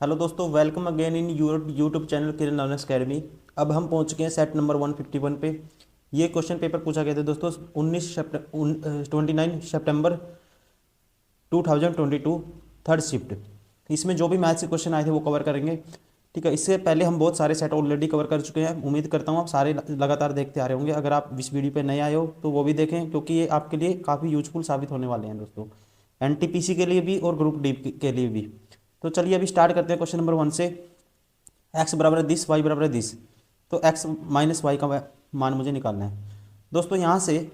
Hello दोस्तों, welcome again in YouTube channel Kiran learners academy. अब हम पहुंच चुके हैं सेट नंबर 151 पे। ये क्वेश्चन पेपर पूछा गया था दोस्तों 29 सितंबर 2022, थर्ड शिफ्ट। इसमें जो भी मैथ्स के क्वेश्चन आए थे वो कवर करेंगे। ठीक है, इससे पहले हम बहुत सारे सेट ऑलरेडी कवर कर चुके हैं। उम्मीद करता हूँ आप सारे लगातार देखते आ रहे होंगे। अगर आप इस वीडियो पे नए आए हो तो वो भी देखें, क्योंकि ये आपके लिए काफ़ी यूजफुल साबित होने वाले हैं दोस्तों, एनटीपीसी के लिए भी और ग्रुप डी के लिए भी। तो चलिए अभी स्टार्ट करते हैं क्वेश्चन नंबर 1 से। एक्स बराबर है दिस, वाई बराबर है दिस। तो एक्स माइनस वाई का मान मुझे निकालना है दोस्तों यहाँ से।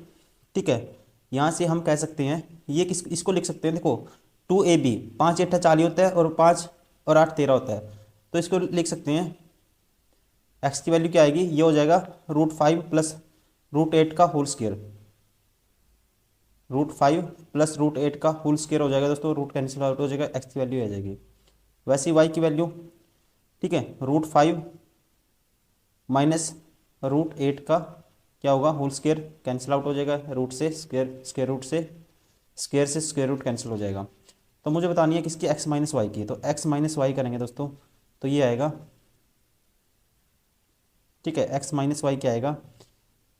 ठीक है, यहाँ से हम कह सकते हैं ये इसको लिख सकते हैं। देखो 2ab, 5 × 8 = 40 होता है और 5 और 8 = 13 होता है। तो इसको लिख सकते हैं एक्स की वैल्यू क्या आएगी, ये हो जाएगा √5 प्लस √8 का होल स्क्वायर। √5 प्लस √8 का होल स्क्वायर हो जाएगा दोस्तों, रूट कैंसिल आउट हो जाएगा, एक्स की वैल्यू आ जाएगी। वैसे ही वाई की वैल्यू, ठीक है, √5 माइनस √8 का क्या होगा, होल स्क्वायर कैंसिल आउट हो जाएगा, रूट से स्क्वायर रूट से स्क्वायर रूट कैंसिल हो जाएगा। तो मुझे बतानी है किसकी, एक्स माइनस वाई की। तो एक्स माइनस वाई करेंगे दोस्तों, तो ये आएगा। ठीक है, एक्स माइनस वाई क्या आएगा,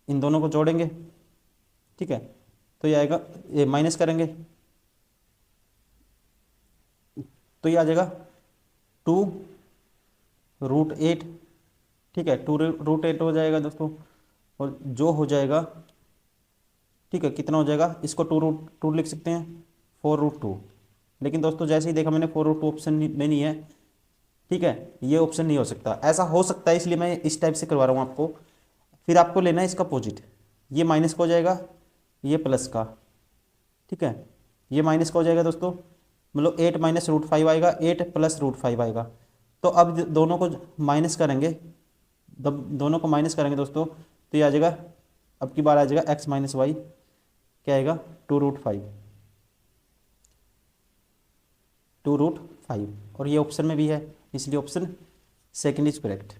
इन दोनों को जोड़ेंगे। ठीक है, तो ये आएगा, ये माइनस करेंगे तो ये आ जाएगा 2√8। ठीक है, 2√8 हो जाएगा दोस्तों। और जो हो जाएगा, ठीक है, कितना हो जाएगा, इसको 2√2 लिख सकते हैं, 4√2। लेकिन दोस्तों जैसे ही देखा मैंने 4√2 ऑप्शन में नहीं है। ठीक है, ये ऑप्शन नहीं हो सकता, ऐसा हो सकता है इसलिए मैं इस टाइप से करवा रहा हूँ आपको। फिर आपको लेना है इसका अपोजिट, ये माइनस का हो जाएगा, ये प्लस का। ठीक है, ये माइनस का हो जाएगा दोस्तों, मतलब 8 माइनस √5 आएगा, 8 प्लस √5 आएगा। तो अब दोनों को माइनस करेंगे, जब दोनों को माइनस करेंगे दोस्तों तो ये आ जाएगा, अब की बार आ जाएगा एक्स माइनस वाई क्या आएगा, 2√5, 2√5। और ये ऑप्शन में भी है, इसलिए ऑप्शन सेकंड इज करेक्ट।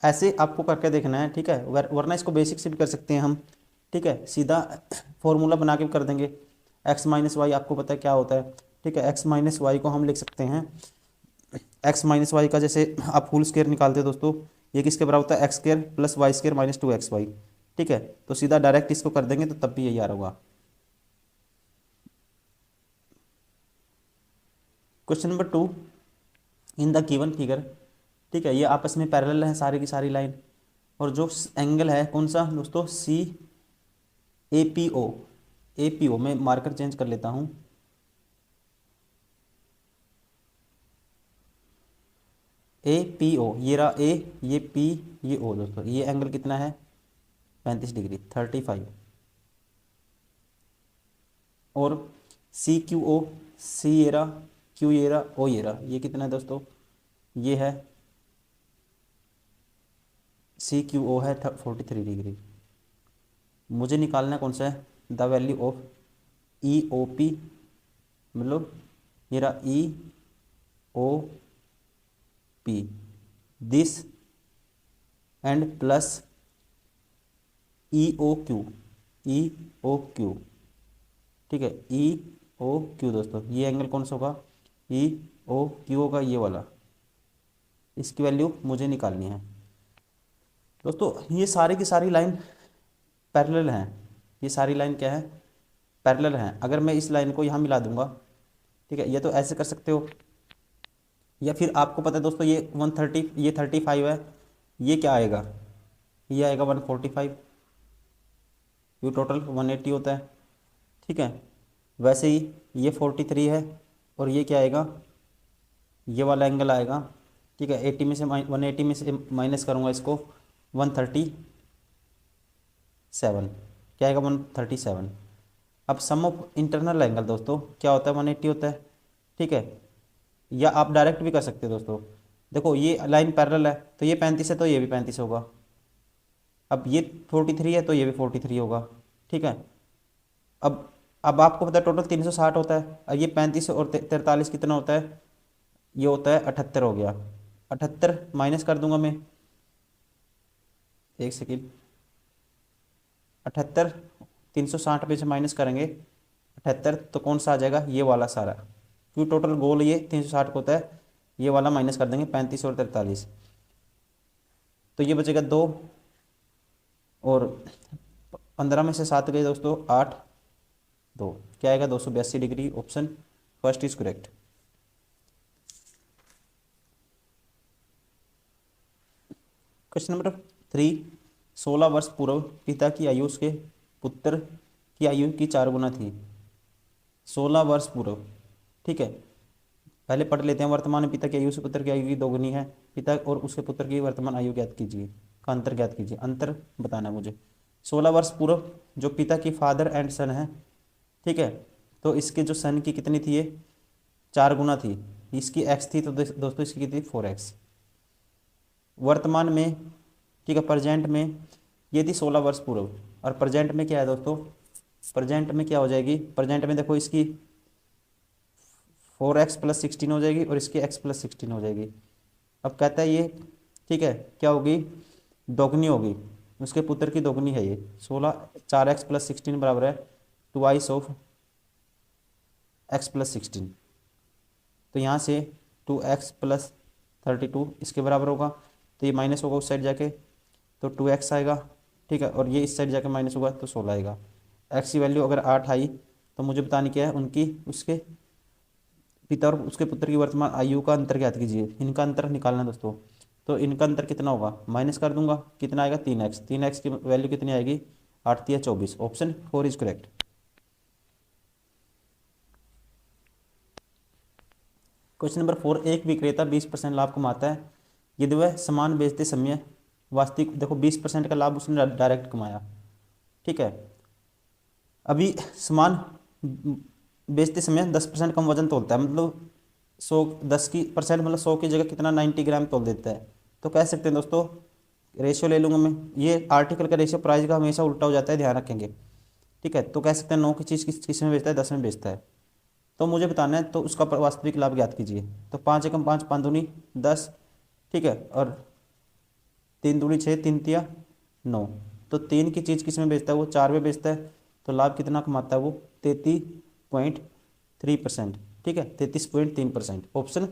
ऐसे आपको करके देखना है। ठीक है, वरना इसको बेसिक से भी कर सकते हैं हम। ठीक है, सीधा फॉर्मूला बना के कर देंगे। एक्स माइनस वाई आपको पता है क्या होता है। ठीक है, एक्स माइनस वाई को हम लिख सकते हैं, एक्स माइनस वाई का जैसे आप फुल स्क्वायर निकालते हो दोस्तों, ये किसके बराबर होता है, x square plus y square minus 2xy। ठीक है, तो सीधा डायरेक्ट इसको कर देंगे तो तब भी यही आ रहा होगा। Question number 2, in the given figure. ठीक है, ये आपस में पैरेलल है सारी की सारी लाइन। और जो एंगल है कौन सा दोस्तों, सी A P O. A P O मैं मार्कर चेंज कर लेता हूँ। ए पी ओ, ये रहा ए, ये पी, ये ओ दोस्तों। ये एंगल कितना है, 35 डिग्री, 35। और सी क्यू ओ, सी ये रहा, क्यू ये रहा, ओ ये रहा, ये कितना है दोस्तों, ये है सी क्यू ओ है 43 डिग्री। मुझे निकालना कौन सा है, the value of E O P, मतलब ये रहा E O P, this and plus E O Q, E O Q. ठीक है, ई ओ क्यू दोस्तों, ये एंगल कौन सा होगा, ई ओ क्यू होगा, ये वाला। इसकी वैल्यू मुझे निकालनी है दोस्तों। ये सारी की सारी लाइन पैरेलल हैं। ये सारी लाइन क्या है, पैरेलल हैं। अगर मैं इस लाइन को यहाँ मिला दूंगा, ठीक है, ये तो ऐसे कर सकते हो, या फिर आपको पता है दोस्तों ये 130, ये 35 है, ये क्या आएगा, ये आएगा 145, ये टोटल 180 होता है। ठीक है, वैसे ही ये 43 है, और ये क्या आएगा, ये वाला एंगल आएगा। ठीक है, 80 में से 180 में से माइनस करूँगा इसको, 137 क्या आएगा, 137। अब सम ऑफ इंटरनल एंगल दोस्तों क्या होता है, 180 होता है। ठीक है, या आप डायरेक्ट भी कर सकते हो दोस्तों। देखो ये लाइन पैरेलल है, तो ये 35 है तो ये भी 35 होगा। अब ये 43 है तो ये भी 43 होगा। ठीक है, अब अब आपको पता है टोटल 360 होता है, और ये 35 और 43 कितना होता है, ये होता है 78 हो गया। 78 माइनस कर दूंगा मैं, एक सेकेंड, 78 360 में से माइनस करेंगे 78, तो कौन सा आ जाएगा, ये वाला सारा। क्योंकि टोटल गोल ये 360 का होता है, ये वाला माइनस कर देंगे 35 और 43, तो ये बचेगा 2, और 15 में से 7 गए दोस्तों 8, 2, क्या आएगा 282 degree. Option first is correct. Question number 3, 16 वर्ष पूर्व पिता की आयु उसके पुत्र की आयु की 4 गुना थी। 16 वर्ष पूर्व, ठीक है, पहले पढ़ लेते हैं। वर्तमान में पिता की आयु से पुत्र की आयु की 2 गुनी है। पिता और उसके पुत्र की वर्तमान आयु ज्ञात कीजिए, का अंतर ज्ञात कीजिए, अंतर बताना है मुझे। 16 वर्ष पूर्व जो पिता की फादर एंड सन है, ठीक है, तो इसके जो सन की कितनी थी, ये 4 गुना थी, इसकी एक्स थी, तो दोस्तों इसकी कितनी 4x। वर्तमान में, ठीक है, प्रेजेंट में ये थी 16 वर्ष पूर्व, और प्रेजेंट में क्या है दोस्तों, प्रेजेंट में क्या हो जाएगी, प्रेजेंट में देखो इसकी 4x + 16 हो जाएगी और इसकी x + 16 हो जाएगी। अब कहता है ये, ठीक है, क्या होगी, दोगुनी होगी, उसके पुत्र की दोगुनी है ये 16, 4x + 16 बराबर है 2x ऑफ x + 16, तो यहाँ से 2x + 32 इसके बराबर होगा, तो ये माइनस होगा उस साइड जाके, तो 2x आएगा, ठीक है, और ये इस साइड जाके माइनस होगा तो 16 आएगा। x की वैल्यू अगर 8 आई तो मुझे बतानी क्या है, उनकी उसके पिता और उसके पुत्र की वर्तमान आयु का अंतर ज्ञात कीजिए। इनका अंतर निकालना है दोस्तों, तो इनका अंतर कितना होगा, माइनस कर दूंगा, कितना आएगा 3x, 3x की वैल्यू कितनी आएगी 8 × 24। Option 4 is correct. Question number 4, एक विक्रेता 20% लाभ कमाता है यदि वह सामान बेचते समय वास्तविक, देखो 20% का लाभ उसने डायरेक्ट कमाया, ठीक है। अभी सामान बेचते समय 10% कम वजन तोलता है, मतलब 100, 10 की परसेंट मतलब 100 की जगह कितना 90 ग्राम तोल देता है, तो कह सकते हैं दोस्तों, रेशियो ले लूँगा मैं, ये आर्टिकल का रेशियो प्राइस का हमेशा उल्टा हो जाता है, ध्यान रखेंगे, ठीक है। तो कह सकते हैं 9 की चीज़ किस में बेचता है, 10 में बेचता है, तो मुझे बताना है, तो उसका वास्तविक लाभ ज्ञात कीजिए। तो 5 एकम 5, 5 दूनी 10, ठीक है, और 3 दूनी 6, 3 तिया 9, तो 3 की चीज़ किस में बेचता है, वो 4 में बेचता है, तो लाभ कितना कमाता है वो 33.3%, ठीक है, 33.3%। Option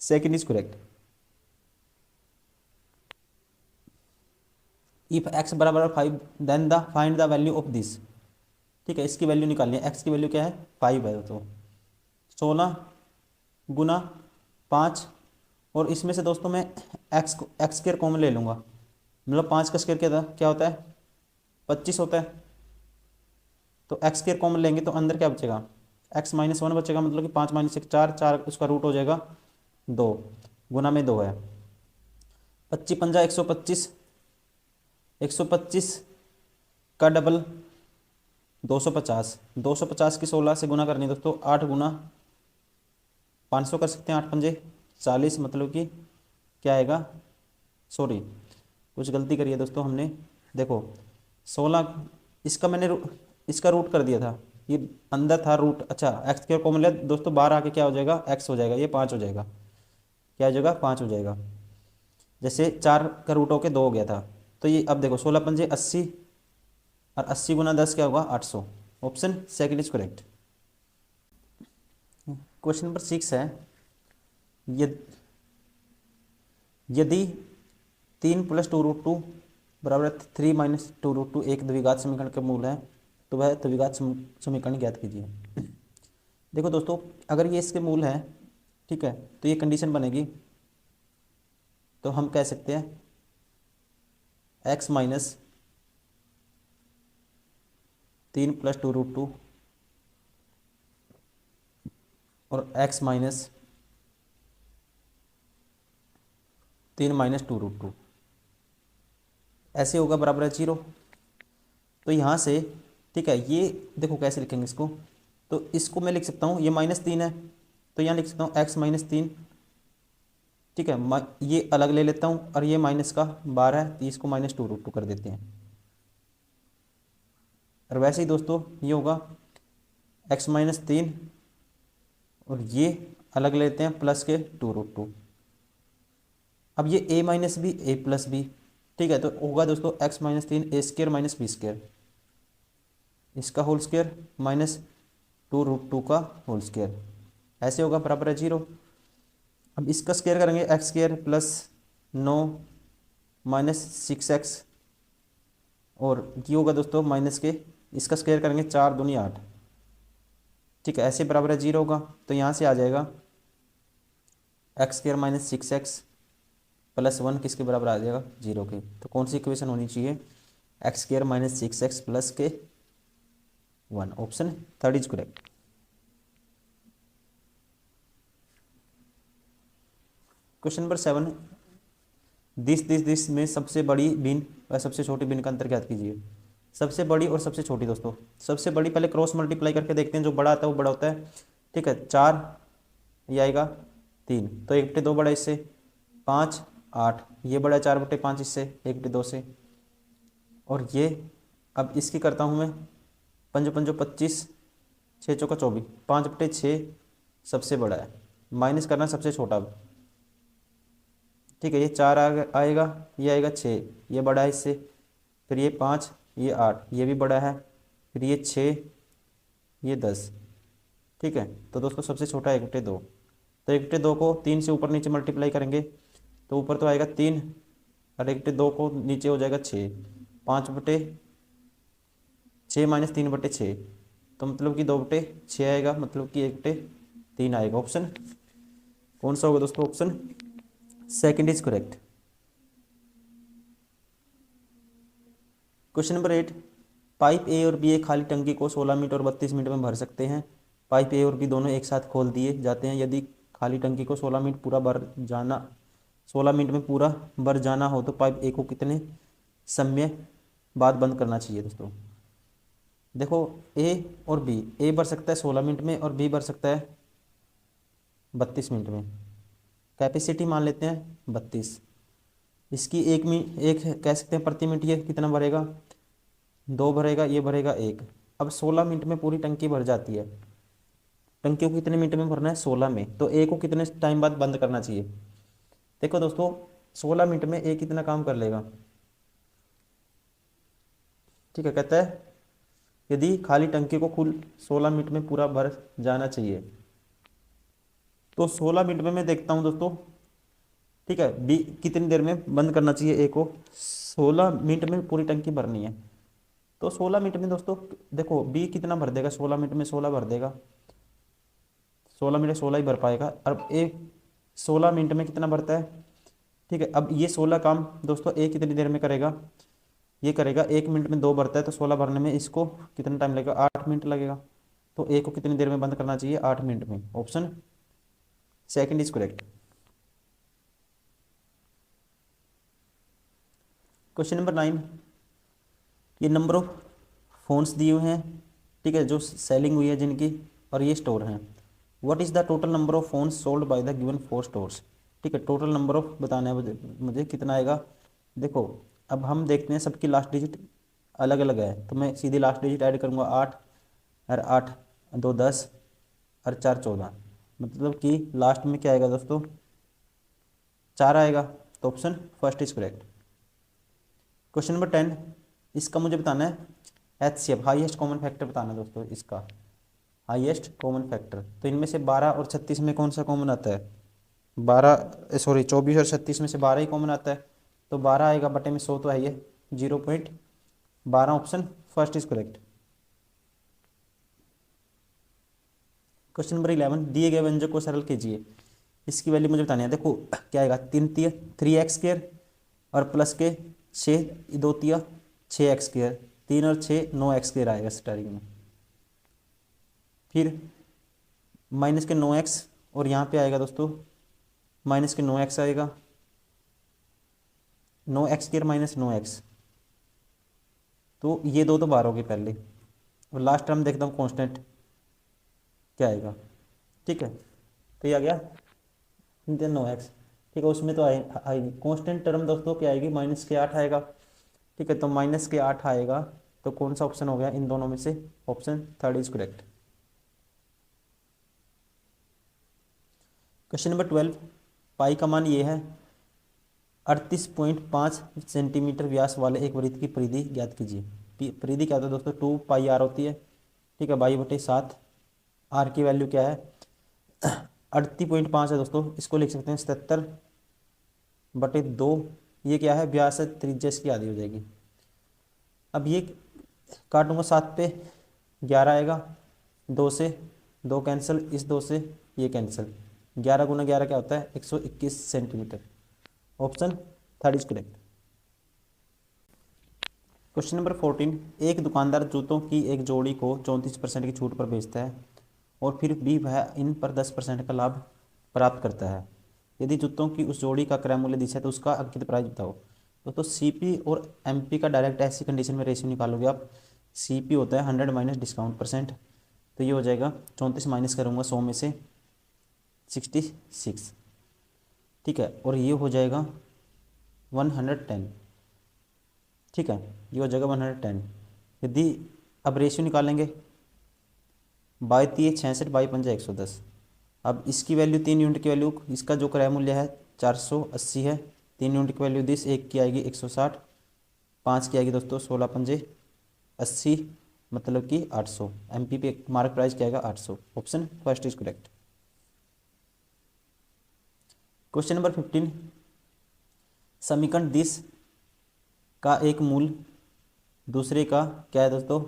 second is correct. If x बराबर 5 then the find the value of this, ठीक है, इसकी वैल्यू निकालनी है। x की वैल्यू क्या है 5 है, तो 16 गुना 5, और इसमें से दोस्तों मैं x स्क्वायर कॉमन ले लूँगा, मतलब 5 का स्क्वायर क्या होता है 25 होता है, तो x स्क्वायर कॉमन लेंगे तो अंदर क्या बचेगा, x - 1 बचेगा, मतलब कि 5 - 1 4, 4 उसका रूट हो जाएगा 2, गुना में 2 है, 25 पंजा 125, 125 का डबल 250, 250 की 16 से गुना करनी है दोस्तों, 8 गुना 500 कर सकते हैं, 8 पंजे 40, मतलब कि क्या आएगा, सॉरी कुछ गलती करी है दोस्तों हमने, देखो 16 इसका मैंने इसका रूट कर दिया था, ये अंदर था रूट, अच्छा एक्स स्क्वायर कॉमन लिया दोस्तों, बाहर आके क्या हो जाएगा एक्स हो जाएगा, ये 5 हो जाएगा, क्या हो जाएगा 5 हो जाएगा, जैसे 4 का रूट होके 2 हो गया था, तो ये अब देखो 16 पंजे 80, और 80 गुना 10 क्या होगा 800। Option second is correct. Question number 6 है, यदि 3 + 2√2 बराबर 3 - 2√2 एक द्विघात समीकरण का मूल है तो वह द्विघात समीकरण ज्ञात कीजिए। देखो दोस्तों, अगर ये इसके मूल है, ठीक है, तो ये कंडीशन बनेगी, तो हम कह सकते हैं x - 3 + 2√2 और x - 3 - 2√2 ऐसे होगा, बराबर है 0। तो यहाँ से, ठीक है, ये देखो कैसे लिखेंगे इसको, तो इसको मैं लिख सकता हूँ, ये -3 है, तो यहाँ लिख सकता हूँ x - 3, ठीक है, ये अलग ले लेता हूँ, और ये माइनस का 12 है, तो इसको -2√2 कर देते हैं, और वैसे ही दोस्तों ये होगा x - 3, और ये अलग लेते हैं प्लस के 2√2। अब ये a - b a + b, ठीक है, तो होगा दोस्तों x - 3 a² - b², इसका होल स्क्वायर -2√2 का होल स्क्वायर, ऐसे होगा बराबर है 0। अब इसका स्क्वायर करेंगे x square plus 9 minus 6x, और ये होगा दोस्तों माइनस के, इसका स्क्वायर करेंगे 4 दूनी 8। ठीक है, ऐसे बराबर है 0 होगा, तो यहाँ से आ जाएगा x square minus 6x plus 1 किसके बराबर आ जाएगा 0 के। तो कौन सी इक्वेशन होनी चाहिए, x square minus 6x plus के 1, option third is correct. Question number 7, this में सबसे बड़ी बिन और सबसे छोटी बिन का अंतर ज्ञात कीजिए। सबसे बड़ी और सबसे छोटी दोस्तों, सबसे बड़ी पहले क्रॉस मल्टीप्लाई करके देखते हैं, जो बड़ा आता है वो बड़ा होता है। ठीक है, 4 ये आएगा 3, तो 1/2 बड़ा इससे, 5 8 ये बड़ा 4/5 इससे 1/2 से, और ये अब इसकी करता हूँ मैं 5 5 25 6 चौका 24, 5/6 सबसे बड़ा है, माइनस करना सबसे छोटा। ठीक है, ये 4 आएगा, ये आएगा 6 ये बड़ा है इससे, फिर ये 5 ये 8 ये भी बड़ा है, फिर ये 6 ये 10। ठीक है, तो दोस्तों सबसे छोटा 1/2, तो 1/2 को 3 से ऊपर नीचे मल्टीप्लाई करेंगे तो ऊपर तो आएगा 3, और 1/2 को नीचे हो जाएगा 6, 5/6 माइनस 3/6, तो मतलब कि 2/6 आएगा, मतलब कि 1/3 आएगा। ऑप्शन कौन सा होगा दोस्तों, option second is correct. Question number 8, pipe ए और बी एक खाली टंकी को 16 मिनट और 32 मिनट में भर सकते हैं। पाइप ए और बी दोनों एक साथ खोल दिए जाते हैं। यदि खाली टंकी को 16 मिनट में पूरा भर जाना हो तो पाइप ए को कितने समय बाद बंद करना चाहिए। दोस्तों देखो, ए और बी, ए भर सकता है 16 मिनट में और बी भर सकता है 32 मिनट में। कैपेसिटी मान लेते हैं 32, इसकी एक कह सकते हैं प्रति मिनट ये कितना भरेगा, 2 भरेगा, ये भरेगा 1। अब 16 मिनट में पूरी टंकी भर जाती है, टंकी को कितने मिनट में भरना है 16 में, तो ए को कितने टाइम बाद बंद करना चाहिए। देखो दोस्तों, 16 मिनट में ए कितना काम कर लेगा। ठीक है, कहता है यदि खाली टंकी को कुल 16 मिनट में पूरा भर जाना चाहिए, तो 16 मिनट में मैं देखता हूँ दोस्तों। ठीक है, बी कितनी देर में बंद करना चाहिए ए को, 16 मिनट में पूरी टंकी भरनी है, तो 16 मिनट में दोस्तों देखो बी कितना भर देगा, 16 मिनट में 16 भर देगा, 16 मिनट 16 ही भर पाएगा। अब ए 16 मिनट में कितना भरता है। ठीक है, अब ये 16 काम दोस्तों ए कितनी देर में करेगा, ये करेगा 1 मिनट में 2 भरता है, तो 16 भरने में इसको कितना टाइम लगेगा, 8 मिनट लगेगा। तो ए को कितनी देर में बंद करना चाहिए, 8 मिनट में। Option second is correct. Question number 9, ये नंबर ऑफ फोन्स दिए हुए हैं। ठीक है, जो सेलिंग हुई है जिनकी, और ये स्टोर हैं। What is the total number of phones sold by the given 4 stores. ठीक है, टोटल नंबर ऑफ बताना है मुझे कितना आएगा। देखो, अब हम देखते हैं सबकी लास्ट डिजिट अलग अलग है, तो मैं सीधी लास्ट डिजिट ऐड करूँगा 8, और 8 2 10 और 4 14, मतलब कि लास्ट में क्या आएगा दोस्तों, 4 आएगा। तो option first is correct. Question number 10, इसका मुझे बताना है HCF हाईएस्ट कॉमन फैक्टर बताना है दोस्तों, इसका हाईएस्ट कॉमन फैक्टर। तो इनमें से 12 और 36 में कौन सा कॉमन आता है, 24 और 36 में से 12 ही कॉमन आता है, तो 12 आएगा, बटे में 100 तो है ये 0.12, option first is correct. Question number 11, दिए गए व्यंजक को सरल कीजिए। इसकी वैल्यू मुझे बतानी है। देखो क्या आएगा, 3x² और प्लस के 6 2 तिया 6x², 3 और 6 9x² आएगा स्टार्टिंग में, फिर माइनस के 9x, और यहाँ पे आएगा दोस्तों माइनस के 9x आएगा, 9x² माइनस 9x, तो ये दो तो बार हो गए पहले, और लास्ट टर्म देखता हूँ कांस्टेंट क्या आएगा। ठीक है, तो ये आ गया 9x। ठीक है, उसमें तो आएगी कांस्टेंट टर्म दोस्तों क्या आएगी, माइनस के 8 आएगा। ठीक है, तो माइनस के 8 आएगा, तो कौन सा ऑप्शन हो गया इन दोनों में से, option third is correct. Question number 12, पाई का मान ये है 38.5 सेंटीमीटर व्यास वाले एक वृत्त की परिधि ज्ञात कीजिए। परिधि क्या होता है दोस्तों, 2 पाई r होती है। ठीक है, 22/7, आर की वैल्यू क्या है 38.5 है दोस्तों, इसको लिख सकते हैं 77/2। ये क्या है, व्यास है, त्रिज्या इसकी आधी हो जाएगी। अब ये काटूंगा 7 पे, 11 आएगा, 2 से 2 कैंसिल, इस 2 से ये कैंसिल, 11 गुना 11 क्या होता है, 121 centimetre. Option third is correct. Question number 14, एक दुकानदार जूतों की एक जोड़ी को 34% की छूट पर बेचता है और फिर भी वह इन पर 10% का लाभ प्राप्त करता है। यदि जूतों की उस जोड़ी का क्रय मूल्य 10 है तो उसका अंकित प्राइस बताओ। दोस्तों सीपी और एमपी का डायरेक्ट ऐसी कंडीशन में रेशियो निकालोगे आप। सीपी होता है 100 माइनस डिस्काउंट परसेंट, तो ये हो जाएगा 34 माइनस करूँगा 100 में से 66, ठीक है, और ये हो जाएगा 110, ठीक है, ये हो जाएगा 110। यदि अब रेशियो निकालेंगे, बाई 3 66, बाई 5 110। अब इसकी वैल्यू 3 यूनिट की वैल्यू, इसका जो क्रय मूल्य है 480 है, 3 यूनिट की वैल्यू दिस, एक की आएगी 160, 5 की आएगी दोस्तों 16 पंजे 80, मतलब कि 800। एमपी पे मार्क प्राइस क्या आएगा, 800। Option first is correct. Question number 15, समीकरण दिस का एक मूल दूसरे का क्या है दोस्तों,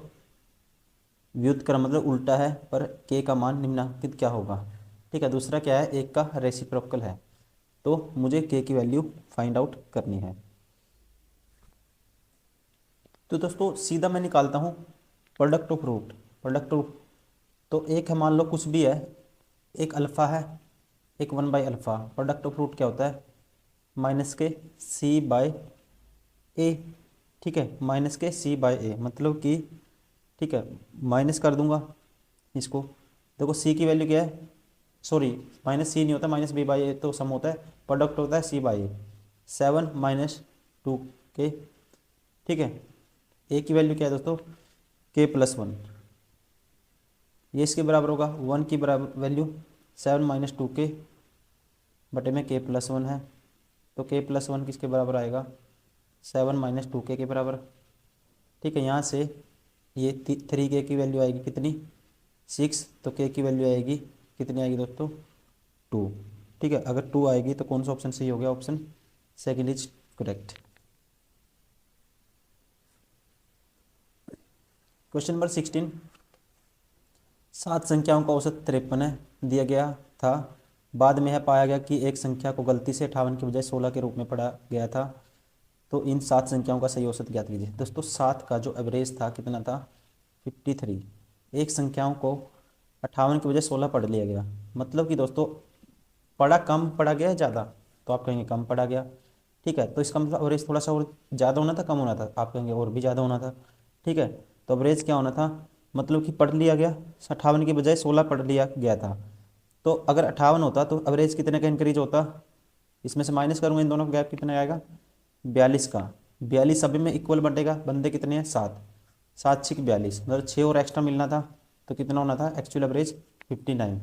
व्युत्क्रम मतलब उल्टा है, पर के का मान निम्नलिखित क्या होगा। ठीक है, दूसरा क्या है, एक का रेसिप्रोकल है, तो मुझे के की वैल्यू फाइंड आउट करनी है। तो दोस्तों सीधा मैं निकालता हूँ product of root, product of, तो एक है, मान लो कुछ भी है, एक अल्फ़ा है, एक 1/अल्फ़ा, प्रोडक्ट ऑफ रूट क्या होता है, माइनस के c/a, ठीक है, माइनस के c/a, मतलब कि, ठीक है, माइनस कर दूंगा इसको। देखो c की वैल्यू क्या है, सॉरी माइनस सी नहीं होता, माइनस b/a तो सम होता है, प्रोडक्ट होता है c/a, 7 माइनस 2k, ठीक है। a की वैल्यू क्या है दोस्तों, k+1, ये इसके बराबर होगा, 1 की बराबर वैल्यू 7 माइनस 2k बटे में k+1 है, तो k+1 किसके बराबर आएगा, 7 माइनस 2k के बराबर, ठीक है। यहाँ से ये 3k की वैल्यू आएगी कितनी, 6, तो k की वैल्यू आएगी कितनी आएगी दोस्तों, 2, ठीक है। अगर 2 आएगी तो कौन सा ऑप्शन सही हो गया, option second is correct. Question number 16, 7 संख्याओं का औसत 53 है, दिया गया था, बाद में यह पाया गया कि एक संख्या को गलती से 58 के बजाय 16 के रूप में पढ़ा गया था, तो इन 7 संख्याओं का सही औसत ज्ञात कीजिए। दोस्तों 7 का जो एवरेज था कितना था, 53, एक संख्याओं को 58 के बजाय 16 पढ़ लिया गया, मतलब कि दोस्तों पढ़ा कम पढ़ा गया ज़्यादा, तो आप कहेंगे कम पढ़ा गया, ठीक है। तो इसका मतलब एवरेज थोड़ा सा और ज़्यादा होना था, कम होना था, आप कहेंगे और भी ज़्यादा होना था, ठीक है। तो एवरेज क्या होना था, मतलब कि पढ़ लिया गया 58 के बजाय 16 पढ़ लिया गया था, तो अगर 58 होता तो एवरेज कितने का इंक्रीज होता, इसमें से माइनस करूँगा इन दोनों का गैप कितना आएगा, 42 का, 42 सभी में इक्वल बटेगा, बंदे कितने हैं 7, 7 6 42, मतलब 6 और एक्स्ट्रा मिलना था, तो कितना होना था, एक्चुअल एवरेज 59,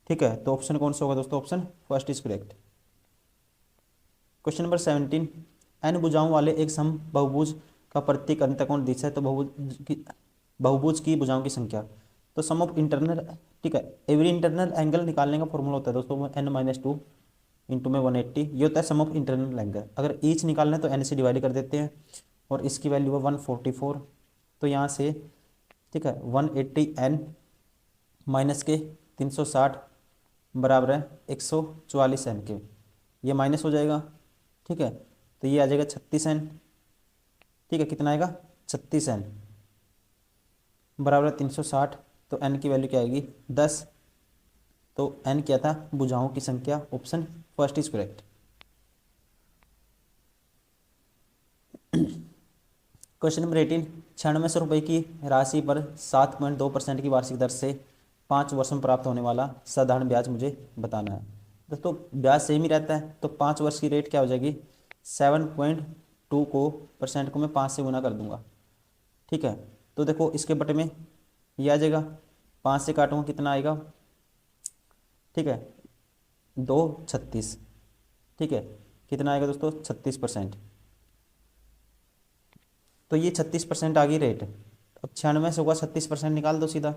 ठीक है। तो ऑप्शन कौन सा होगा दोस्तों, option first is correct. Question number 17, n भुजाओं वाले एक सम बहुभुज का प्रत्येक अंतःकोण 10 है, तो बहुभुज की भुजाओं की संख्या, तो सम ऑफ इंटरनल, ठीक है, एवरी इंटरनल एंगल निकालने का फॉर्मूला होता है दोस्तों n-2 इंटू में 180, ये होता है सम ऑफ इंटरनल एंगल। अगर ईच निकालना है तो n से डिवाइड कर देते हैं, और इसकी वैल्यू है 144, तो यहाँ से, ठीक है, 180 n माइनस के 360 बराबर है 144 n के, ये माइनस हो जाएगा, ठीक है, तो ये आ जाएगा 36 n, ठीक है, कितना आएगा 36 n बराबर है 360, तो n की वैल्यू क्या आएगी 10, तो n क्या था, भुजाओं की संख्या, option first is correct. Question number 18, 9600 रुपये की राशि पर 7.2% की वार्षिक दर से 5 वर्षों में प्राप्त होने वाला साधारण ब्याज मुझे बताना है। दोस्तों ब्याज सेम ही रहता है, तो 5 वर्ष की रेट क्या हो जाएगी, 7.2 को परसेंट को मैं 5 से गुना कर दूंगा, ठीक है। तो देखो इसके बटे में ये आ जाएगा, 5 से काटूंगा कितना आएगा, ठीक है, 2 36, ठीक है, कितना आएगा दोस्तों 36%, तो ये 36% आ गई रेट। अब 96 से होगा 36% निकाल दो सीधा,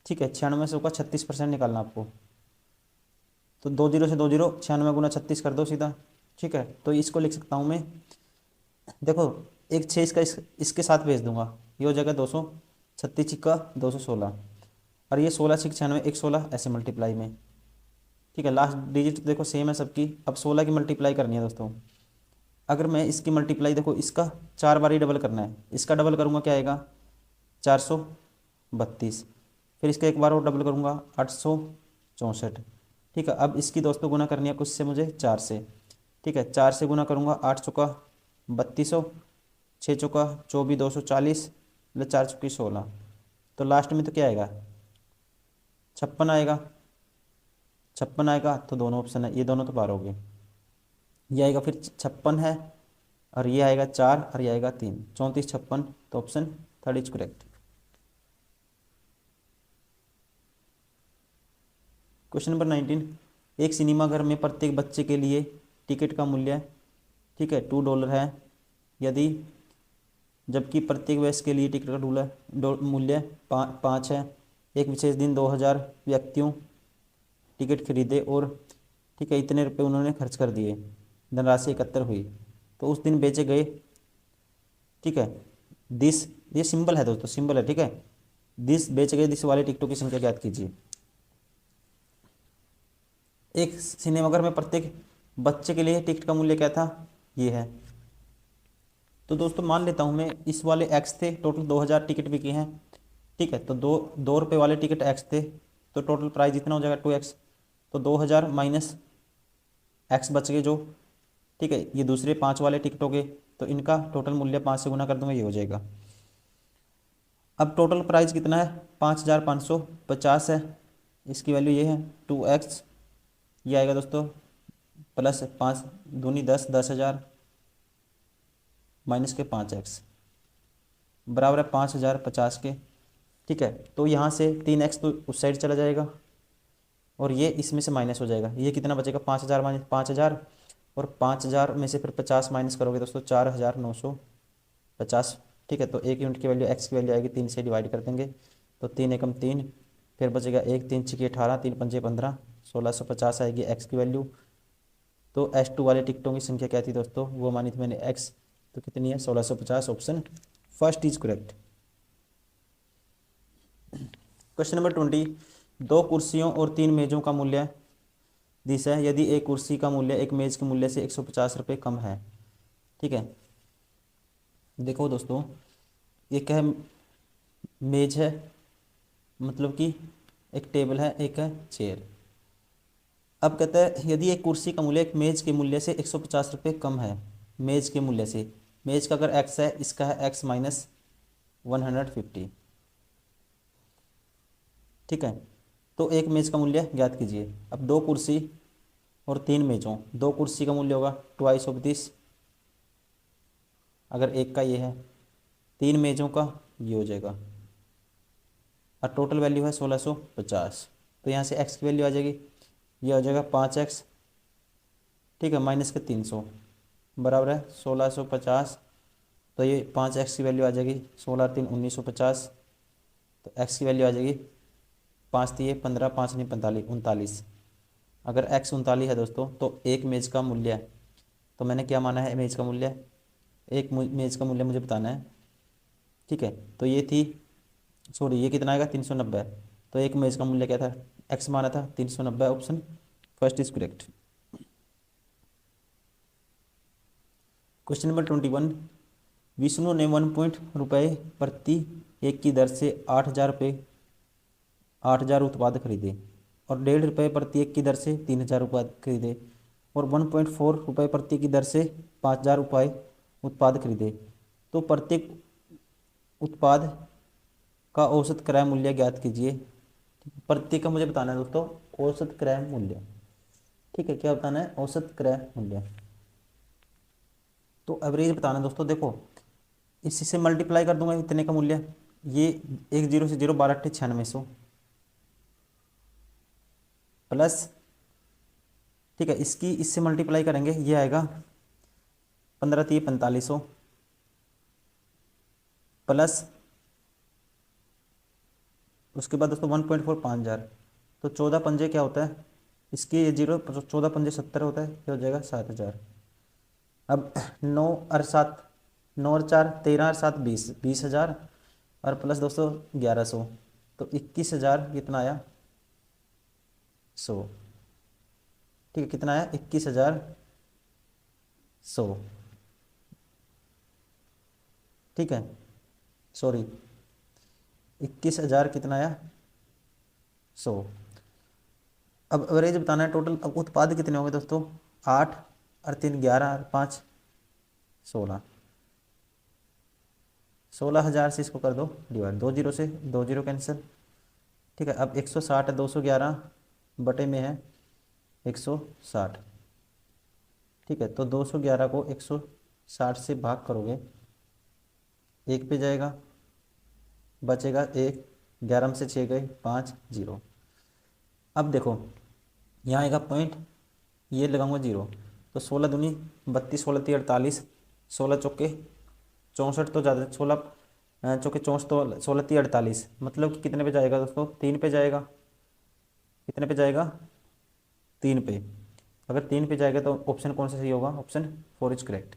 ठीक है, 96 से होगा 36% निकालना आपको, तो 2 जीरो से 2 जीरो 96 × 36 कर दो सीधा। ठीक है, तो इसको लिख सकता हूँ मैं, देखो एक 6 इसका इसके साथ भेज दूंगा, ये हो जाएगा 236 × 216, और ये 16 × 96 116 ऐसे मल्टीप्लाई में। ठीक है, लास्ट डिजिट देखो सेम है सबकी। अब 16 की मल्टीप्लाई करनी है दोस्तों। अगर मैं इसकी मल्टीप्लाई, देखो इसका 4 बार ही डबल करना है, इसका डबल करूँगा क्या आएगा 432, फिर इसका एक बार और डबल करूँगा 864। ठीक है, अब इसकी दोस्तों गुना करनी है कुछ से मुझे 4 से। ठीक है, 4 से गुना करूँगा, 8 चौका 3200, 6 चौका 24 240, मतलब 4 चौकी 16, तो लास्ट में तो क्या आएगा 56 आएगा। 56 आएगा तो दोनों ऑप्शन है, ये दोनों तो पार हो गए। ये आएगा फिर 56 है, और ये आएगा 4, और ये आएगा 3, 34 56, तो option third is correct. Question number 19, एक सिनेमा घर में प्रत्येक बच्चे के लिए टिकट का मूल्य, ठीक है, $2 है, यदि जबकि प्रत्येक वयस्क के लिए टिकट का मूल्य 5 है। एक विशेष दिन 2000 व्यक्तियों टिकट खरीदे और, ठीक है, इतने रुपए उन्होंने खर्च कर दिए, धनराशि एकत्र हुई, तो उस दिन बेचे गए, ठीक है, दिस, ये सिंबल है दोस्तों, सिंबल है, ठीक है, दिस बेचे गए दिस वाले टिकटों की संख्या ज्ञात कीजिए। एक सिनेमाघर में प्रत्येक बच्चे के लिए टिकट का मूल्य क्या था, ये है। तो दोस्तों मान लेता हूँ मैं इस वाले एक्स थे, टोटल 2000 टिकट बिके हैं। ठीक है, तो 2 रुपये वाले टिकट एक्स थे, तो टोटल प्राइस इतना हो जाएगा 2x, तो 2000 माइनस एक्स बच गए जो, ठीक है, ये दूसरे 5 वाले टिकट हो गए, तो इनका टोटल मूल्य 5 से गुना कर दूंगा, ये हो जाएगा। अब टोटल प्राइस कितना है 5550 है, इसकी वैल्यू ये है 2x, ये आएगा दोस्तों प्लस 5 दूनी 10, 10,000 माइनस के 5x बराबर है 5050 के। ठीक है, तो यहाँ से 3x तो उस साइड चला जाएगा, और ये इसमें से माइनस हो जाएगा, ये कितना बचेगा 5000 माइनस 5000, और 5000 में से फिर 50 माइनस करोगे दोस्तों 4950। ठीक है, तो एक यूनिट की वैल्यू एक्स की वैल्यू आएगी 3 से डिवाइड कर देंगे, तो 3 एकम 3, फिर बचेगा 1, 3 छक्के 18, 3 पंजे 15, 1650 आएगी एक्स की वैल्यू। तो S2 वाले टिकटों की संख्या क्या थी दोस्तों, वो मानी थी मैंने एक्स, तो कितनी है 1650, option first is correct. Question number 20, 2 कुर्सियों और 3 मेजों का मूल्य दिस है, यदि एक कुर्सी का मूल्य एक मेज के मूल्य से 150 रुपये कम है। ठीक है, देखो दोस्तों ये क्या है, मेज है, मतलब कि एक टेबल है, एक है चेयर। अब कहता है यदि एक कुर्सी का मूल्य एक मेज के मूल्य से 150 रुपये कम है, मेज के मूल्य से, मेज का अगर एक्स है, इसका है एक्स माइनस 150। ठीक है, तो एक मेज का मूल्य ज्ञात कीजिए। अब 2 कुर्सी और 3 मेजों, 2 कुर्सी का मूल्य होगा 2/10, अगर एक का ये है, 3 मेजों का ये हो जाएगा, और टोटल वैल्यू है 1650, तो यहाँ से एक्स की वैल्यू आ जाएगी, ये हो जाएगा 5x, ठीक है, माइनस के 300 बराबर है 1650, तो ये 5x की वैल्यू आ जाएगी 16 3 1950, तो x की वैल्यू आ जाएगी 5 दिए 15, 5 नहीं 45 39। अगर x 39 है दोस्तों, तो एक मेज का मूल्य, तो मैंने क्या माना है मेज का मूल्य, एक मेज का मूल्य मुझे बताना है। ठीक है, तो ये थी, सॉरी ये कितना आएगा 390, तो एक मेज का मूल्य क्या था, x माना था 390, option first is correct. Question number 21, Vishnu ने 1 रुपये प्रति एक की दर से 8,000 उत्पाद खरीदे, और 1.5 रुपये प्रति एक की दर से 3,000 उत्पाद खरीदे, और 1.4 रुपये प्रति की दर से 5,000 उत्पाद खरीदे, तो प्रत्येक उत्पाद का औसत क्रय मूल्य ज्ञात कीजिए। प्रत्येक का मुझे बताना है दोस्तों औसत क्रय मूल्य। ठीक है, क्या बताना है औसत क्रय मूल्य, तो एवरेज बताना है दोस्तों। देखो इसी से मल्टीप्लाई कर दूंगा इतने का मूल्य, ये 1 0 से 0 12 8 9600 प्लस, ठीक है, इसकी इससे मल्टीप्लाई करेंगे, ये आएगा 15 3 4500 प्लस, उसके बाद दोस्तों 1.4 5000, तो 14 पंजे क्या होता है इसके ये 0 14 पंजे 70 होता है, ये हो जाएगा 7,000। अब 9 और 7, 9 और 4 13 और 7 20, 20,000 और प्लस दोस्तों 1100, तो 21,000 कितना आया 100। ठीक है, कितना आया 21,100। ठीक है, सॉरी 21,000 कितना आया 100। अब एवरेज बताना है टोटल। अब उत्पाद कितने होंगे दोस्तों, 8 और 3 11 और 5 16, 16,000 से इसको कर दो डिवाइड, 2 जीरो से 2 जीरो कैंसिल। ठीक है, अब 160 है, 211 बटे में है 160। ठीक है, तो 211 को 160 से भाग करोगे, एक पे जाएगा, बचेगा 1, 11 में से 6 गए 5 0। अब देखो यहाँ आएगा पॉइंट, ये लगाऊंगा 0, तो 16 दूनी 32, 16 ती 48, 16 चौके 64, तो ज़्यादा 16 चौके 64, तो 16 ती 48, मतलब कि कितने पे जाएगा दोस्तों, 3 पे जाएगा। कितने पे जाएगा 3 पे। अगर 3 पे जाएगा तो ऑप्शन कौन सा सही होगा, option 4 is correct.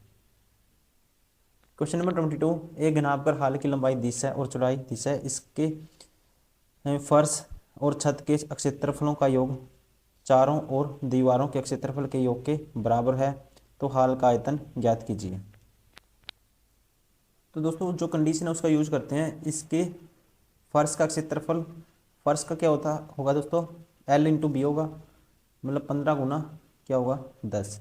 Question number 22, एक घनाभ हाल की लंबाई 10 है और चौड़ाई 10 है, इसके फर्श और छत के क्षेत्रफलों का योग चारों ओर दीवारों के क्षेत्रफल के योग के बराबर है, तो हाल का आयतन ज्ञात कीजिए। तो दोस्तों जो कंडीशन है उसका यूज करते हैं। इसके फर्श का क्षेत्रफल, फर्श का क्या होगा दोस्तों, L इंटू बी होगा, मतलब 15 गुना क्या होगा 10।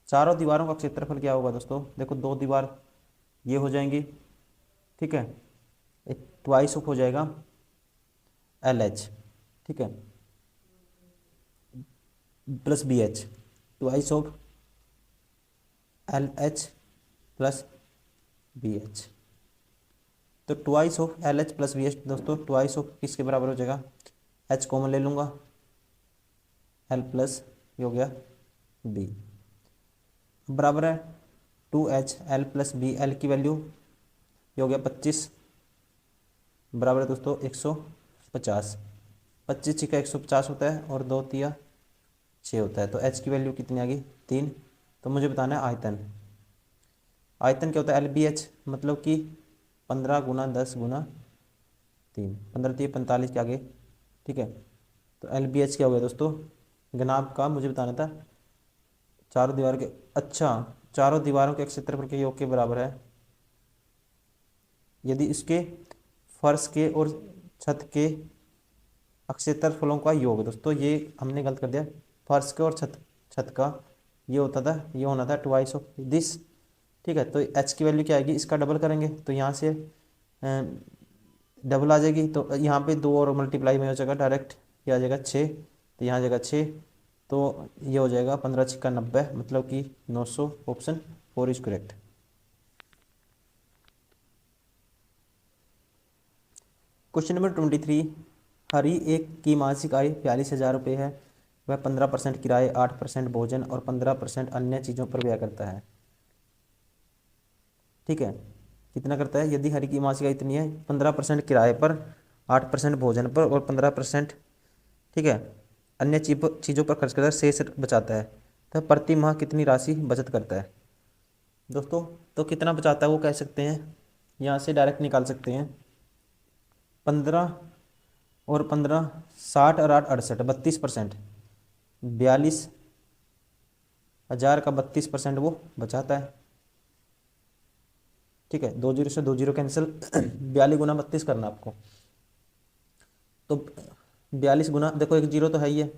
चारों दीवारों का क्षेत्रफल क्या होगा दोस्तों, देखो 2 दीवार ये हो जाएंगी, ठीक है, एक ट्वाइस ऑफ हो जाएगा LH, ठीक है, plus BH, twice of LH plus BH। तो twice of LH plus BH दोस्तों, ट्वाइस ऑफ किसके बराबर हो जाएगा, H कॉमन ले लूँगा, L प्लस ये हो गया B, बराबर है 2H L plus B, L की वैल्यू ये हो गया 25, बराबर है दोस्तों 150। 25 छिका 150 होता है और 2 तिया 6 होता है, तो H की वैल्यू कितनी आ गई 3। तो मुझे बताना है आयतन। आयतन क्या होता है LBH, मतलब कि 15 गुना 10 गुना 3, 15 3 45 के आगे, ठीक है। तो LBH क्या हो गया दोस्तों, घनाभ का मुझे बताना था चारों दीवार के, अच्छा चारों दीवारों के क्षेत्रफल के योग के बराबर है। यदि इसके फर्श के और छत के क्षेत्रफलों का योग, दोस्तों ये हमने गलत कर दिया, फर्श के और छत का ये होता था, ये होना था ट्वाइस ऑफ दिस, ठीक है। तो H की वैल्यू क्या आएगी, इसका डबल करेंगे तो यहाँ से डबल आ जाएगी, तो यहाँ पे 2 और मल्टीप्लाई में हो जाएगा डायरेक्ट, ये आ जाएगा 6, तो यहाँ आ जाएगा 6, तो ये हो जाएगा 15 छिक्का 90, मतलब कि 900, option 4 is correct. Question number 23, हरी एक की मासिक आय 42,000 रुपये है, वह 15% किराए, 8% भोजन और 15% अन्य चीज़ों पर व्यय करता है, ठीक है। कितना करता है, यदि हरी की मासिक आय इतनी है, 15% किराए पर, 8% भोजन पर और 15%, ठीक है, अन्य चीज़ों पर खर्च करता है, शेष बचाता है, तो प्रति माह कितनी राशि बचत करता है दोस्तों। तो कितना बचाता है वो कह सकते हैं, यहाँ से डायरेक्ट निकाल सकते हैं, 15 और 15 60 और 8 68, 32%, 42,000 का 32% वो बचाता है, ठीक है। 2 जीरो से 2 जीरो कैंसिल, 42 गुना 32 करना आपको, तो 42 गुना, देखो एक जीरो तो है ही है,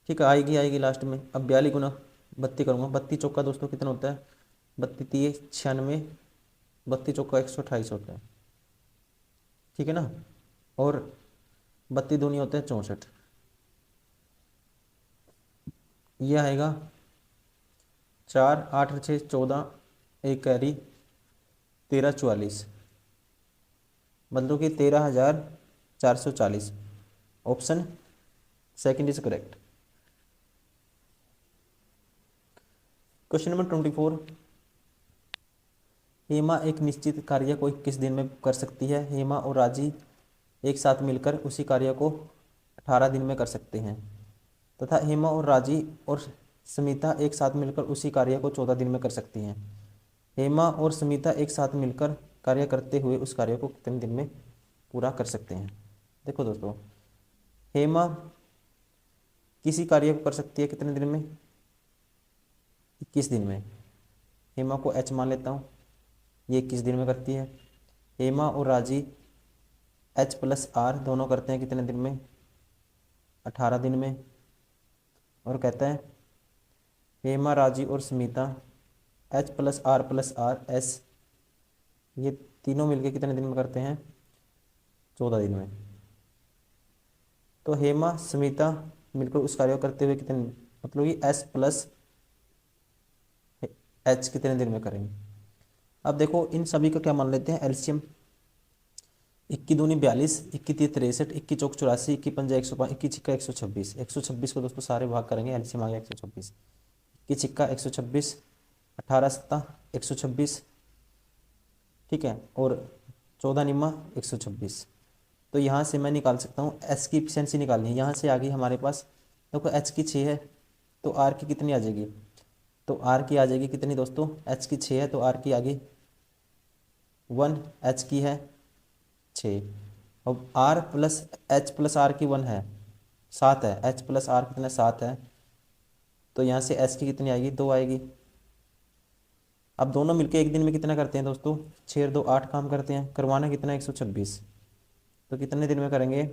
ठीक है, आएगी लास्ट में। अब 42 गुना 32 करूँगा, 32 चौका दोस्तों कितना होता है, 32 तीस 96, 32 चौका 128 होता है, ठीक है ना, और 32 दूनी होते हैं 64, ये आएगा 4 8 6 14, एक कैरी 13 44, मतलब कि 13,440, option second is correct. Question number 24, Hema एक निश्चित कार्य को 21 दिन में कर सकती है, हेमा और राजी एक साथ मिलकर उसी कार्य को 18 दिन में कर सकते हैं, तथा हेमा और राजी और स्मिता एक साथ मिलकर उसी कार्य को 14 दिन में कर सकती हैं। हेमा और स्मिता एक साथ मिलकर कार्य करते हुए उस कार्य को कितने दिन में पूरा कर सकते हैं। देखो दोस्तों, हेमा किसी कार्य को कर सकती है कितने दिन में, 21 दिन में। हेमा को एच मान लेता हूँ, ये 21 दिन में करती है। हेमा और राजी एच प्लस आर दोनों करते हैं कितने दिन में, 18 दिन में। और कहता है हेमा, राजी और Smita H plus R S, ये तीनों मिलके कितने दिन में करते हैं, 14 दिन में। तो हेमा स्मिता मिलकर उस कार्य को करते हुए कितने, मतलब कि एस प्लस एच कितने दिन में करेंगे। अब देखो इन सभी का क्या मान लेते हैं एलसीएम। 21 दूनी 42, 21 तीय 63, 21 चौक 84, 21 पंजा 105, 21 छिक्का 126। 126 को दोस्तों सारे भाग करेंगे, एलसीएम आ गया 126। 21 छिक्का 126, 18 सत्ता 126, ठीक है, और 14 निम्मा 126। तो यहाँ से मैं निकाल सकता हूँ एस की एफिशिएंसी निकालनी है। यहाँ से आ गई हमारे पास, देखो एच की 6 है तो आर की कितनी आ जाएगी, तो आर की आ जाएगी कितनी दोस्तों, एच की 6 है तो आर की आ गई 1, एच की है 6। अब r plus h plus r की 1 है, 7 है, एच प्लस आर कितना 7 है, तो यहाँ से एच की कितनी आएगी, 2 आएगी। अब दोनों मिलके एक दिन में कितना करते हैं दोस्तों, 6 और 2 8 काम करते हैं, करवाना कितना 126। तो कितने दिन में करेंगे,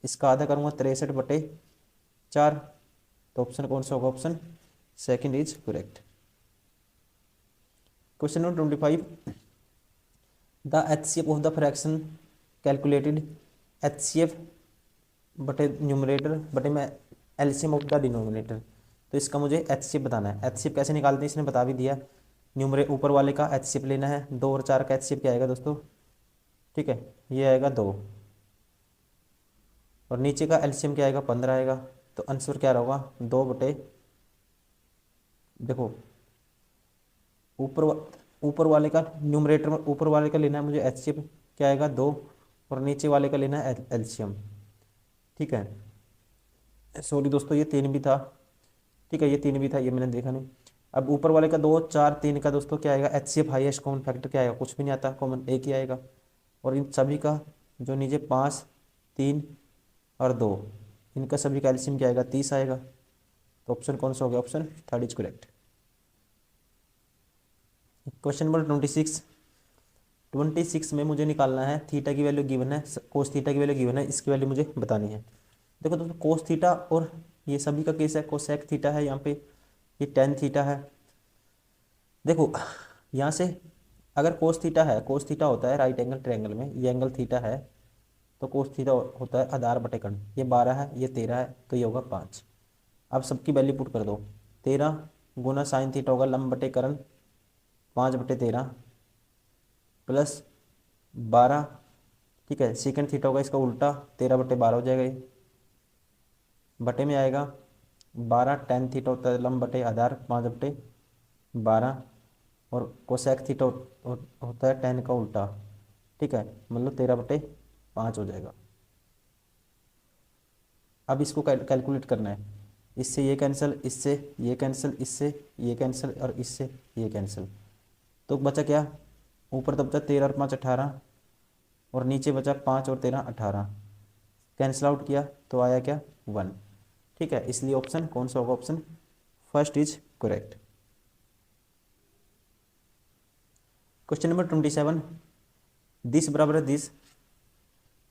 इसका आधा करूँगा 63/4। तो ऑप्शन कौन सा होगा, option second is correct. Question number 25, the HCF of the fraction calculated, HCF बटे न्यूमरेटर बटे में एलसीएम ऑफ द डिनोमिनेटर। तो इसका मुझे एचसीएफ बताना है। एचसीएफ कैसे निकालते हैं इसने बता भी दिया, ऊपर वाले का एचसीएफ लेना है। 2 और 4 का एचसीएफ क्या आएगा दोस्तों, ठीक है, ये आएगा 2, और नीचे का एलसीएम क्या आएगा, 15 आएगा। तो आंसर क्या होगा, 2 बटे, देखो ऊपर वाले का न्यूमरेटर में ऊपर वाले का लेना है मुझे एचसीएफ, क्या आएगा 2, और नीचे वाले का लेना है एलसीएम, ठीक है। सॉरी दोस्तों, ये 3 भी था, ठीक है, ये 3 भी था, ये मैंने देखा नहीं। अब ऊपर वाले का 2 4 3 का दोस्तों क्या आएगा, एचसीएफ हाईएस्ट कॉमन फैक्टर क्या आएगा, कुछ भी नहीं आता, कॉमन एक ही आएगा। और इन सभी का जो नीचे 5 3 और 2, इनका सभी का एलसीएम क्या आएगा, 30 आएगा। तो ऑप्शन कौन सा हो गया, option third is correct. Question number 26 में मुझे निकालना है, थीटा की वैल्यू गिवन है, कोस थीटा की वैल्यू गिवन है, इसकी वैल्यू मुझे बतानी है। देखो दोस्तों, कोस थीटा और ये सभी का केस है, कोसेक थीटा है यहाँ पे, ये टेन थीटा है। देखो यहाँ से अगर कोस थीटा है, कोस थीटा होता है राइट एंगल ट्रायंगल में, ये एंगल थीटा है, तो कोस थीटा होता है आधार बटे कर्ण। ये 12 है, ये 13 है, तो ये होगा 5। अब सबकी वैल्यू पुट कर दो, 13 गुना साइन थीटा होगा लंब बटे कर्ण 5/13 प्लस 12, ठीक है, सेकंड थीटा होगा इसका उल्टा 13/12 हो जाएगा, ये बटे में आएगा 12, टेन थीटा होता है लंब बटे आधार 5/12, और कोसेक थीटा होता है टेन का उल्टा, ठीक है, मतलब 13/5 हो जाएगा। अब इसको कैलकुलेट करना है, इससे ये कैंसिल, इससे ये कैंसिल, इससे ये कैंसिल, और इससे ये कैंसिल। तो बचा क्या, ऊपर तो बचा 13 और 5 18, और नीचे बचा 5 और 13 18, कैंसिल आउट किया तो आया क्या 1, ठीक है। इसलिए ऑप्शन कौन सा होगा, option first is correct. Question number 27, this बराबर दिस,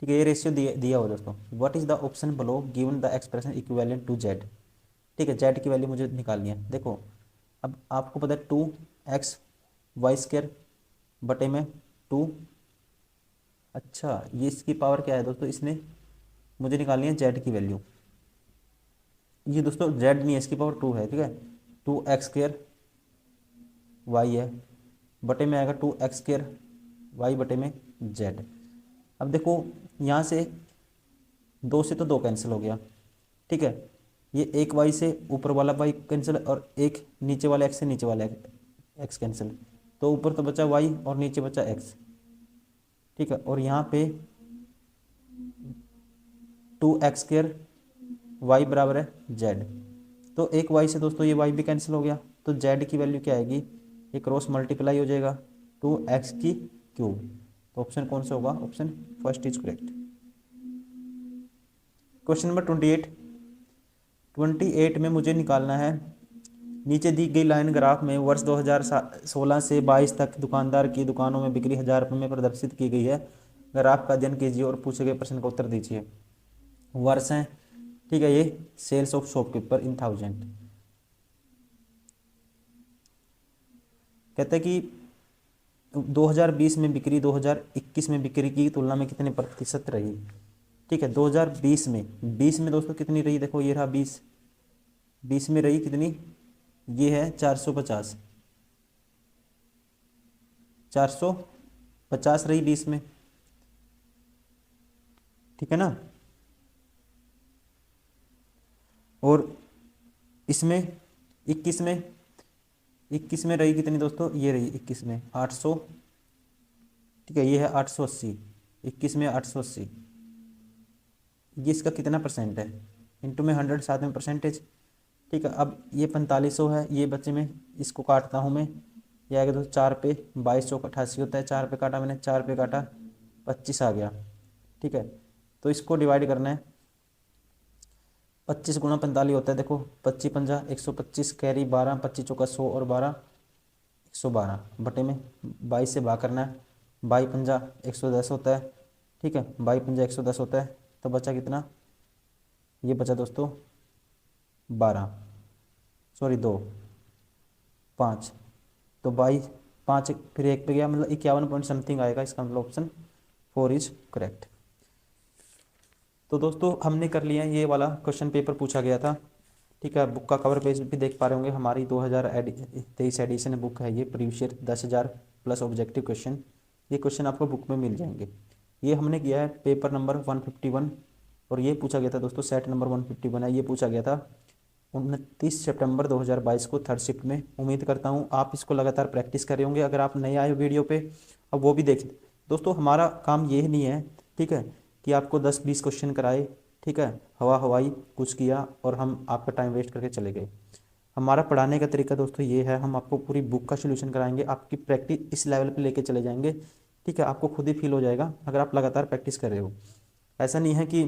ठीक है, ये रेशियो दिया हुआ दोस्तों। What is the option below given the expression equivalent to z, ठीक है, जेड की वैल्यू मुझे निकालनी है। देखो अब आपको पता है 2x² बटे में 2, अच्छा ये इसकी पावर क्या है दोस्तों, इसने मुझे निकालनी है जेड की वैल्यू। ये दोस्तों जेड नहीं है, इसकी पावर 2 है, ठीक है, 2x² y है, बटे में आएगा 2x² y बटे में z। अब देखो यहाँ से 2 से तो 2 कैंसिल हो गया, ठीक है, ये एक y से ऊपर वाला y कैंसिल, और एक नीचे वाले x से नीचे वाला x कैंसिल, तो ऊपर तो बचा y और नीचे बचा x, ठीक है, और यहाँ पे 2x² वाई बराबर है जेड, तो एक वाई से दोस्तों ये वाई भी कैंसिल हो गया, तो जेड की वैल्यू क्या आएगी, ये क्रॉस मल्टीप्लाई हो जाएगा 2x की क्यूब। तो ऑप्शन कौन सा होगा, option first is correct. Question number 28 में मुझे निकालना है, नीचे दी गई लाइन ग्राफ में वर्ष 2016 से 22 तक दुकानदार की दुकानों में बिक्री 1000 रुपये में प्रदर्शित की गई है। ग्राफ का अध्ययन कीजिए और पूछे गए प्रश्न का उत्तर दीजिए। वर्ष हैं, ठीक है, ये सेल्स ऑफ शॉपकीपर इन 1000। कहते हैं कि 2020 में बिक्री 2021 में बिक्री की तुलना में कितने प्रतिशत रही। ठीक है, 2020 में 20 में दोस्तों कितनी रही, देखो ये रहा 20 में रही कितनी, ये है 450 रही 20 में, ठीक है ना। और इसमें 21 में रही कितनी दोस्तों, ये रही 21 में 800, ठीक है, ये है 880, 21 में 880, ये इसका कितना परसेंट है, इंटू में 100 साथ में परसेंटेज। ठीक है, अब ये 4500 है, ये बच्चे में इसको काटता हूँ मैं, ये आएगा दोस्तों 4 पे 22 चौक 88 होता है, 4 पे काटा मैंने, 4 पे काटा 25 आ गया। ठीक है, तो इसको डिवाइड करना है, 25 गुणा 45 होता है, देखो 25 पंजा 125 कैरी 12, 25 चौका 100 और 12 112 बटे में 22 से भाग करना है, 22 पंजा 110 होता है। ठीक है, 22 पंजा 110 होता है, तो बचा कितना, ये बचा दोस्तों 12, सॉरी 2 5, तो 22 5 फिर 1 पे गया, मतलब 51 पॉइंट समथिंग आएगा, इसका मतलब ऑप्शन 4 इज करेक्ट। तो दोस्तों हमने कर लिया, ये वाला क्वेश्चन पेपर पूछा गया था। ठीक है, बुक का कवर पेज भी देख पा रहे होंगे, हमारी 2023 एडिशन बुक है ये, previous year 10,000 plus objective question, ये क्वेश्चन आपको बुक में मिल जाएंगे। ये हमने किया है पेपर नंबर 151, और ये पूछा गया था दोस्तों, सेट नंबर 151 है, ये पूछा गया था 29 सितंबर 2022 को 3rd शिफ्ट में। उम्मीद करता हूँ आप इसको लगातार प्रैक्टिस कर रहे होंगे। अगर आप नए आए हो वीडियो पे, अब वो भी देख दोस्तों, हमारा काम ये नहीं है, ठीक है, कि आपको 10-20 क्वेश्चन कराए, ठीक है, हवा हवाई कुछ किया और हम आपका टाइम वेस्ट करके चले गए। हमारा पढ़ाने का तरीका दोस्तों ये है, हम आपको पूरी बुक का सोल्यूशन कराएंगे, आपकी प्रैक्टिस इस लेवल पे लेके चले जाएंगे। ठीक है, आपको खुद ही फील हो जाएगा अगर आप लगातार प्रैक्टिस कर रहे हो। ऐसा नहीं है कि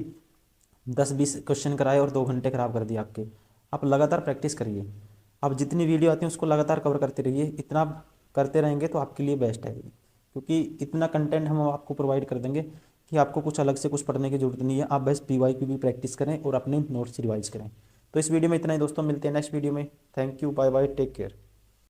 10-20 क्वेश्चन कराए और 2 घंटे खराब कर दिए आपके। आप लगातार प्रैक्टिस करिए, आप जितनी वीडियो आती हैं उसको लगातार कवर करते रहिए, इतना आप करते रहेंगे तो आपके लिए बेस्ट है, क्योंकि इतना कंटेंट हम आपको प्रोवाइड कर देंगे कि आपको कुछ अलग से कुछ पढ़ने की जरूरत नहीं है। आप बस PYQ भी प्रैक्टिस करें और अपने नोट्स रिवाइज करें। तो इस वीडियो में इतना ही दोस्तों, मिलते हैं नेक्स्ट वीडियो में। Thank you, bye bye, take care.